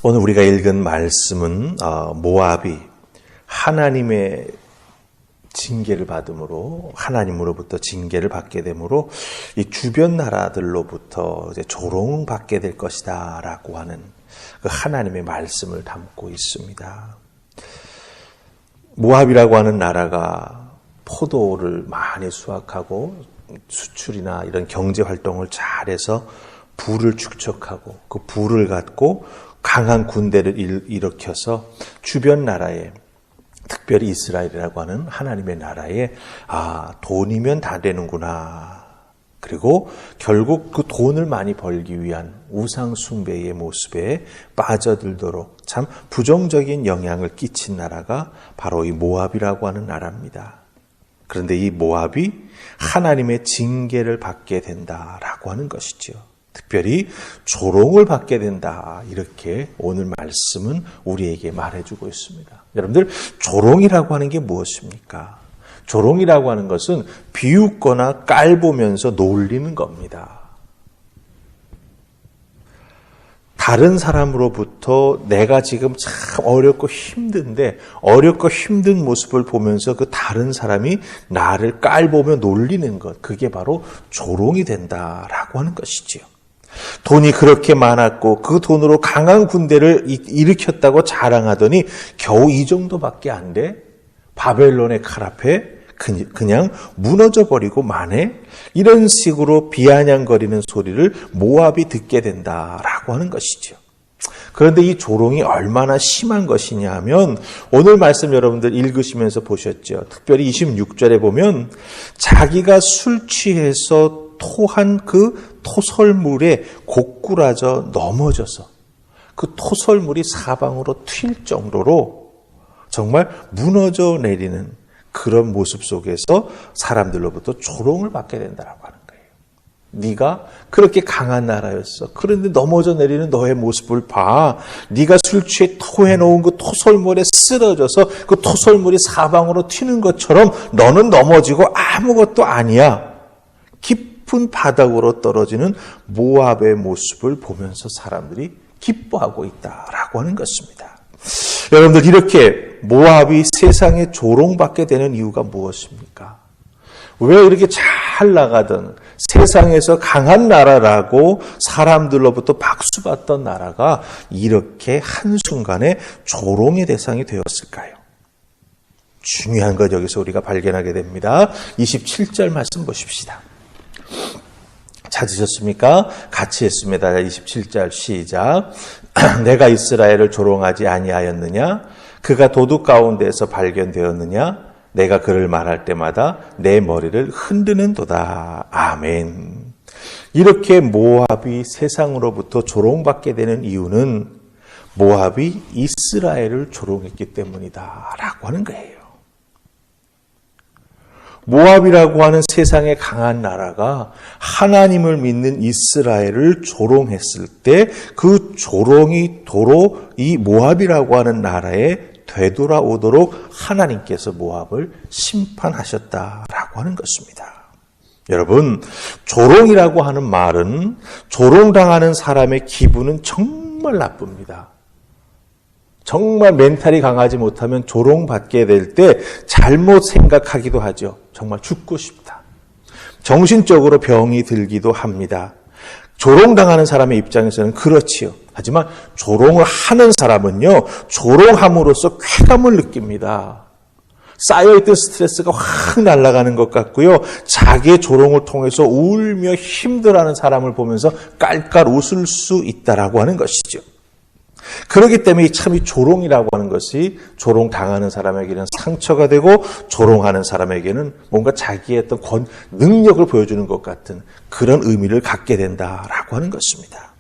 오늘 우리가 읽은 말씀은 모압이 하나님의 징계를 받음으로 하나님으로부터 징계를 받게 되므로 이 주변 나라들로부터 이제 조롱받게 될 것이다라고 하는 그 하나님의 말씀을 담고 있습니다. 모압이라고 하는 나라가 포도를 많이 수확하고 수출이나 이런 경제 활동을 잘해서 부를 축적하고 그 부를 갖고 강한 군대를 일으켜서 주변 나라에, 특별히 이스라엘이라고 하는 하나님의 나라에 돈이면 다 되는구나. 그리고 결국 그 돈을 많이 벌기 위한 우상 숭배의 모습에 빠져들도록 참 부정적인 영향을 끼친 나라가 바로 이 모압이라고 하는 나라입니다. 그런데 이 모압이 하나님의 징계를 받게 된다라고 하는 것이죠. 특별히 조롱을 받게 된다. 이렇게 오늘 말씀은 우리에게 말해주고 있습니다. 여러분들, 조롱이라고 하는 게 무엇입니까? 조롱이라고 하는 것은 비웃거나 깔보면서 놀리는 겁니다. 다른 사람으로부터 내가 지금 참 어렵고 힘든데 어렵고 힘든 모습을 보면서 그 다른 사람이 나를 깔보며 놀리는 것, 그게 바로 조롱이 된다라고 하는 것이지요. 돈이 그렇게 많았고 그 돈으로 강한 군대를 일으켰다고 자랑하더니 겨우 이 정도밖에 안 돼? 바벨론의 칼 앞에 그냥 무너져 버리고 마네? 이런 식으로 비아냥거리는 소리를 모압이 듣게 된다라고 하는 것이죠. 그런데 이 조롱이 얼마나 심한 것이냐 하면 오늘 말씀 여러분들 읽으시면서 보셨죠. 특별히 26절에 보면 자기가 술 취해서 토한 그 토설물에 고꾸라져 넘어져서 그 토설물이 사방으로 튈 정도로 정말 무너져 내리는 그런 모습 속에서 사람들로부터 조롱을 받게 된다라고 하는 거예요. 네가 그렇게 강한 나라였어. 그런데 넘어져 내리는 너의 모습을 봐. 네가 술 취해 토해놓은 그 토설물에 쓰러져서 그 토설물이 사방으로 튀는 것처럼 너는 넘어지고 아무것도 아니야. 깊은 바닥으로 떨어지는 모압의 모습을 보면서 사람들이 기뻐하고 있다라고 하는 것입니다. 여러분들, 이렇게 모압이 세상에 조롱받게 되는 이유가 무엇입니까? 왜 이렇게 잘 나가던 세상에서 강한 나라라고 사람들로부터 박수받던 나라가 이렇게 한순간에 조롱의 대상이 되었을까요? 중요한 것 여기서 우리가 발견하게 됩니다. 27절 말씀 보십시다. 찾으셨습니까? 같이 했습니다. 27절 시작. 내가 이스라엘을 조롱하지 아니하였느냐? 그가 도둑 가운데에서 발견되었느냐? 내가 그를 말할 때마다 내 머리를 흔드는도다. 아멘. 이렇게 모압이 세상으로부터 조롱받게 되는 이유는 모압이 이스라엘을 조롱했기 때문이다 라고 하는 거예요. 모압이라고 하는 세상의 강한 나라가 하나님을 믿는 이스라엘을 조롱했을 때 그 조롱이 도로 이 모압이라고 하는 나라에 되돌아오도록 하나님께서 모압을 심판하셨다라고 하는 것입니다. 여러분, 조롱이라고 하는 말은 조롱당하는 사람의 기분은 정말 나쁩니다. 정말 멘탈이 강하지 못하면 조롱받게 될 때 잘못 생각하기도 하죠. 정말 죽고 싶다. 정신적으로 병이 들기도 합니다. 조롱당하는 사람의 입장에서는 그렇지요. 하지만 조롱을 하는 사람은요, 조롱함으로써 쾌감을 느낍니다. 쌓여있던 스트레스가 확 날아가는 것 같고요. 자기의 조롱을 통해서 울며 힘들어하는 사람을 보면서 깔깔 웃을 수 있다라고 하는 것이죠. 그렇기 때문에 참 이 조롱이라고 하는 것이 조롱당하는 사람에게는 상처가 되고 조롱하는 사람에게는 뭔가 자기의 어떤 능력을 보여주는 것 같은 그런 의미를 갖게 된다라고 하는 것입니다.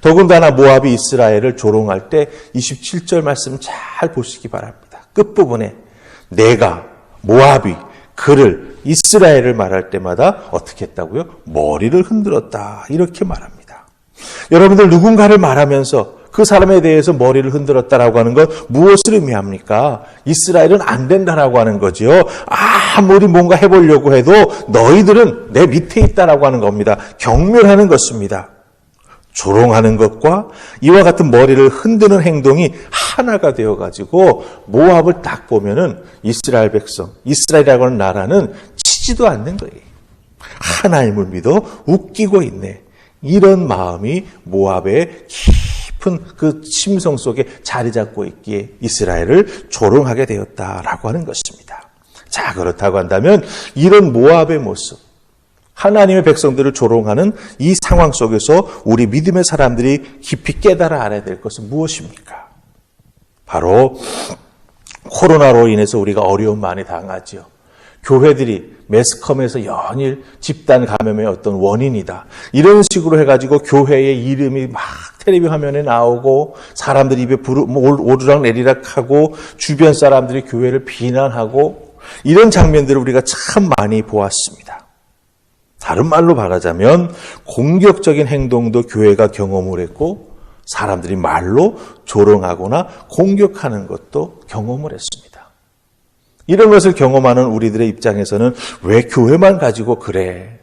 더군다나 모압이 이스라엘을 조롱할 때 27절 말씀 잘 보시기 바랍니다. 끝부분에 내가 모압이 그를 이스라엘을 말할 때마다 어떻게 했다고요? 머리를 흔들었다 이렇게 말합니다. 여러분들, 누군가를 말하면서 그 사람에 대해서 머리를 흔들었다라고 하는 건 무엇을 의미합니까? 이스라엘은 안 된다라고 하는 거죠. 아무리 뭔가 해보려고 해도 너희들은 내 밑에 있다라고 하는 겁니다. 경멸하는 것입니다. 조롱하는 것과 이와 같은 머리를 흔드는 행동이 하나가 되어가지고 모압을 딱 보면은 이스라엘 백성, 이스라엘이라고 하는 나라는 치지도 않는 거예요. 하나님을 믿어 웃기고 있네. 이런 마음이 모압의 깊은 그 심성 속에 자리 잡고 있기에 이스라엘을 조롱하게 되었다라고 하는 것입니다. 자, 그렇다고 한다면 이런 모압의 모습, 하나님의 백성들을 조롱하는 이 상황 속에서 우리 믿음의 사람들이 깊이 깨달아 알아야 될 것은 무엇입니까? 바로 코로나로 인해서 우리가 어려움 많이 당하죠. 교회들이 매스컴에서 연일 집단 감염의 어떤 원인이다. 이런 식으로 해가지고 교회의 이름이 막 텔레비 화면에 나오고 사람들이 입에 오르락 내리락 하고 주변 사람들이 교회를 비난하고 이런 장면들을 우리가 참 많이 보았습니다. 다른 말로 말하자면 공격적인 행동도 교회가 경험을 했고 사람들이 말로 조롱하거나 공격하는 것도 경험을 했습니다. 이런 것을 경험하는 우리들의 입장에서는 왜 교회만 가지고 그래?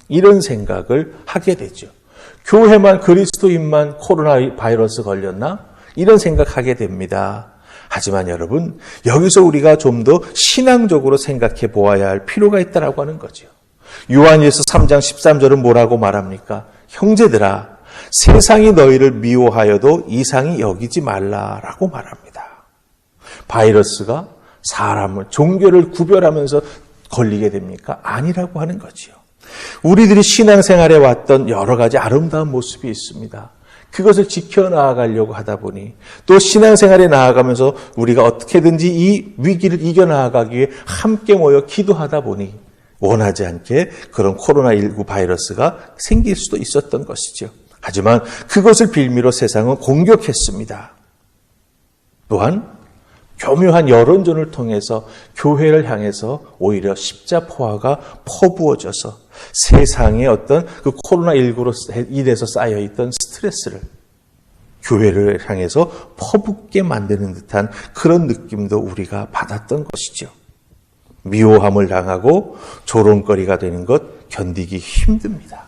이런 생각을 하게 되죠. 교회만 그리스도인만 코로나 바이러스 걸렸나? 이런 생각하게 됩니다. 하지만 여러분, 여기서 우리가 좀 더 신앙적으로 생각해 보아야 할 필요가 있다고 하는 거죠. 요한일서 3장 13절은 뭐라고 말합니까? 형제들아, 세상이 너희를 미워하여도 이상히 여기지 말라라고 말합니다. 바이러스가 사람을, 종교를 구별하면서 걸리게 됩니까? 아니라고 하는 거지요. 우리들이 신앙생활에 왔던 여러 가지 아름다운 모습이 있습니다. 그것을 지켜나가려고 하다 보니 또 신앙생활에 나아가면서 우리가 어떻게든지 이 위기를 이겨나가기 위해 함께 모여 기도하다 보니 원하지 않게 그런 코로나19 바이러스가 생길 수도 있었던 것이죠. 하지만 그것을 빌미로 세상은 공격했습니다. 또한 교묘한 여론전을 통해서 교회를 향해서 오히려 십자포화가 퍼부어져서 세상의 어떤 그 코로나19로 인해서 쌓여있던 스트레스를 교회를 향해서 퍼붓게 만드는 듯한 그런 느낌도 우리가 받았던 것이죠. 미워함을 당하고 조롱거리가 되는 것 견디기 힘듭니다.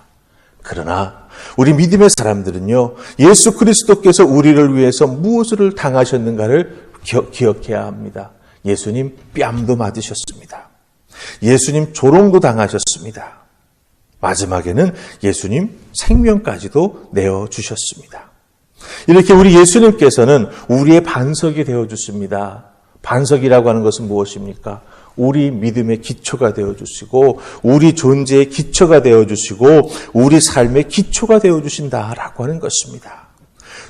그러나 우리 믿음의 사람들은요, 예수 그리스도께서 우리를 위해서 무엇을 당하셨는가를 기억해야 합니다. 예수님 뺨도 맞으셨습니다. 예수님 조롱도 당하셨습니다. 마지막에는 예수님 생명까지도 내어주셨습니다. 이렇게 우리 예수님께서는 우리의 반석이 되어주십니다. 반석이라고 하는 것은 무엇입니까? 우리 믿음의 기초가 되어주시고 우리 존재의 기초가 되어주시고 우리 삶의 기초가 되어주신다라고 하는 것입니다.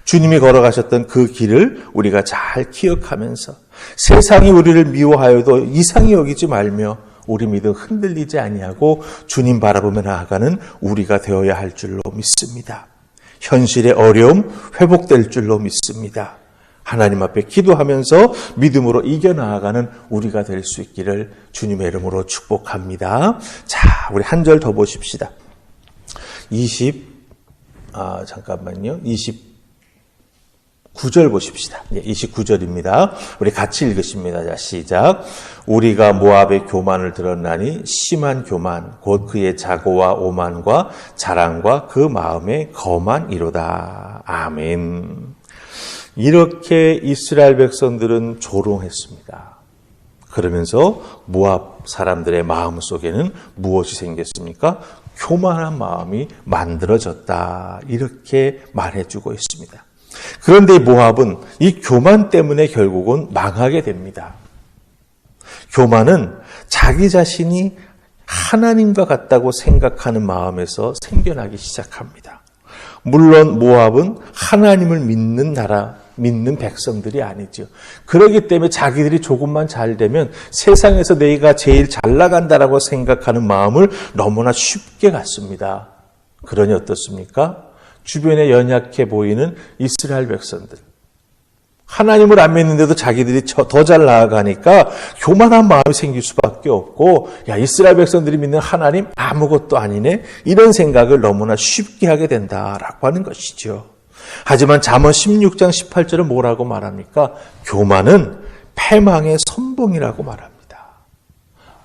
주님이 걸어가셨던 그 길을 우리가 잘 기억하면서 세상이 우리를 미워하여도 이상히 여기지 말며 우리 믿음 흔들리지 아니하고 주님 바라보며 나아가는 우리가 되어야 할 줄로 믿습니다. 현실의 어려움 회복될 줄로 믿습니다. 하나님 앞에 기도하면서 믿음으로 이겨나가는 우리가 될 수 있기를 주님의 이름으로 축복합니다. 자, 우리 한 절 더 보십시다. 29절 보십시다. 29절입니다. 우리 같이 읽으십니다. 자, 시작. 우리가 모압의 교만을 들었나니 심한 교만, 곧 그의 자고와 오만과 자랑과 그 마음의 거만이로다. 아멘. 이렇게 이스라엘 백성들은 조롱했습니다. 그러면서 모압 사람들의 마음 속에는 무엇이 생겼습니까? 교만한 마음이 만들어졌다. 이렇게 말해주고 있습니다. 그런데 모압은 이 교만 때문에 결국은 망하게 됩니다. 교만은 자기 자신이 하나님과 같다고 생각하는 마음에서 생겨나기 시작합니다. 물론 모압은 하나님을 믿는 나라, 믿는 백성들이 아니죠. 그렇기 때문에 자기들이 조금만 잘 되면 세상에서 내가 제일 잘 나간다라고 생각하는 마음을 너무나 쉽게 갖습니다. 그러니 어떻습니까? 주변에 연약해 보이는 이스라엘 백성들. 하나님을 안 믿는데도 자기들이 더 잘 나아가니까 교만한 마음이 생길 수밖에 없고, 야, 이스라엘 백성들이 믿는 하나님 아무것도 아니네, 이런 생각을 너무나 쉽게 하게 된다라고 하는 것이죠. 하지만 잠언 16장 18절은 뭐라고 말합니까? 교만은 패망의 선봉이라고 말합니다.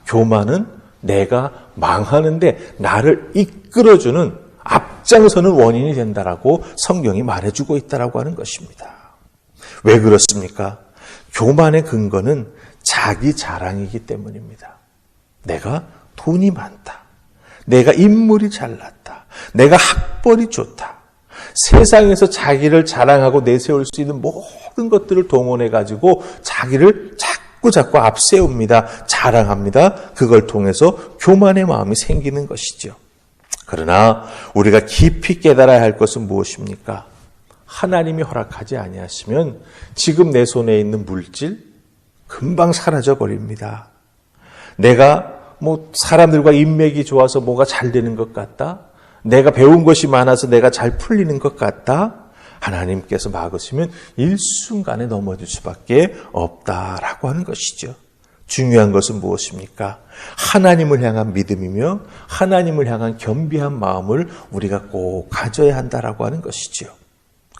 교만은 내가 망하는데 나를 이끌어주는 앞 앞장서는 원인이 된다라고 성경이 말해주고 있다라고 하는 것입니다. 왜 그렇습니까? 교만의 근거는 자기 자랑이기 때문입니다. 내가 돈이 많다. 내가 인물이 잘났다. 내가 학벌이 좋다. 세상에서 자기를 자랑하고 내세울 수 있는 모든 것들을 동원해가지고 자기를 자꾸 앞세웁니다. 자랑합니다. 그걸 통해서 교만의 마음이 생기는 것이죠. 그러나 우리가 깊이 깨달아야 할 것은 무엇입니까? 하나님이 허락하지 아니하시면 지금 내 손에 있는 물질 금방 사라져 버립니다. 내가 사람들과 인맥이 좋아서 뭐가 잘 되는 것 같다. 내가 배운 것이 많아서 내가 잘 풀리는 것 같다. 하나님께서 막으시면 일순간에 넘어질 수밖에 없다라고 하는 것이죠. 중요한 것은 무엇입니까? 하나님을 향한 믿음이며 하나님을 향한 겸비한 마음을 우리가 꼭 가져야 한다라고 하는 것이죠.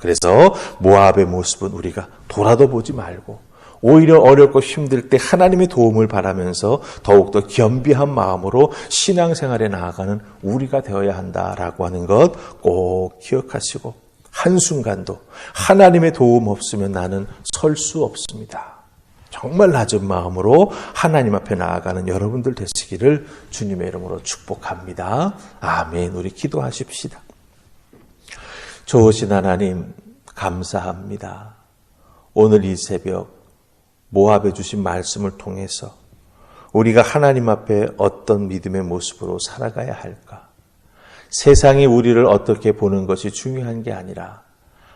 그래서 모압의 모습은 우리가 돌아도 보지 말고 오히려 어렵고 힘들 때 하나님의 도움을 바라면서 더욱더 겸비한 마음으로 신앙생활에 나아가는 우리가 되어야 한다라고 하는 것 꼭 기억하시고 한순간도 하나님의 도움 없으면 나는 설 수 없습니다. 정말 낮은 마음으로 하나님 앞에 나아가는 여러분들 되시기를 주님의 이름으로 축복합니다. 아멘. 우리 기도하십시다. 좋으신 하나님 감사합니다. 오늘 이 새벽 모압에 주신 말씀을 통해서 우리가 하나님 앞에 어떤 믿음의 모습으로 살아가야 할까? 세상이 우리를 어떻게 보는 것이 중요한 게 아니라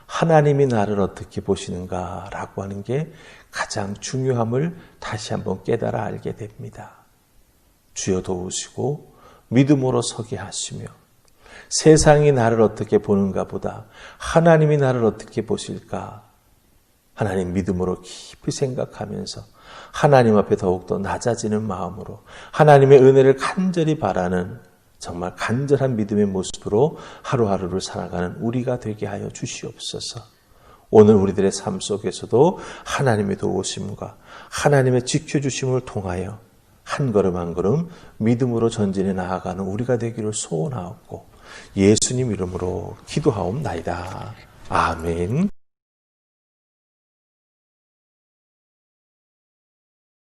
하나님이 나를 어떻게 보시는가라고 하는 게 가장 중요함을 다시 한번 깨달아 알게 됩니다. 주여 도우시고 믿음으로 서게 하시며 세상이 나를 어떻게 보는가 보다 하나님이 나를 어떻게 보실까? 하나님 믿음으로 깊이 생각하면서 하나님 앞에 더욱더 낮아지는 마음으로 하나님의 은혜를 간절히 바라는 정말 간절한 믿음의 모습으로 하루하루를 살아가는 우리가 되게 하여 주시옵소서. 오늘 우리들의 삶 속에서도 하나님의 도우심과 하나님의 지켜주심을 통하여 한 걸음 한 걸음 믿음으로 전진해 나아가는 우리가 되기를 소원하옵고 예수님 이름으로 기도하옵나이다. 아멘.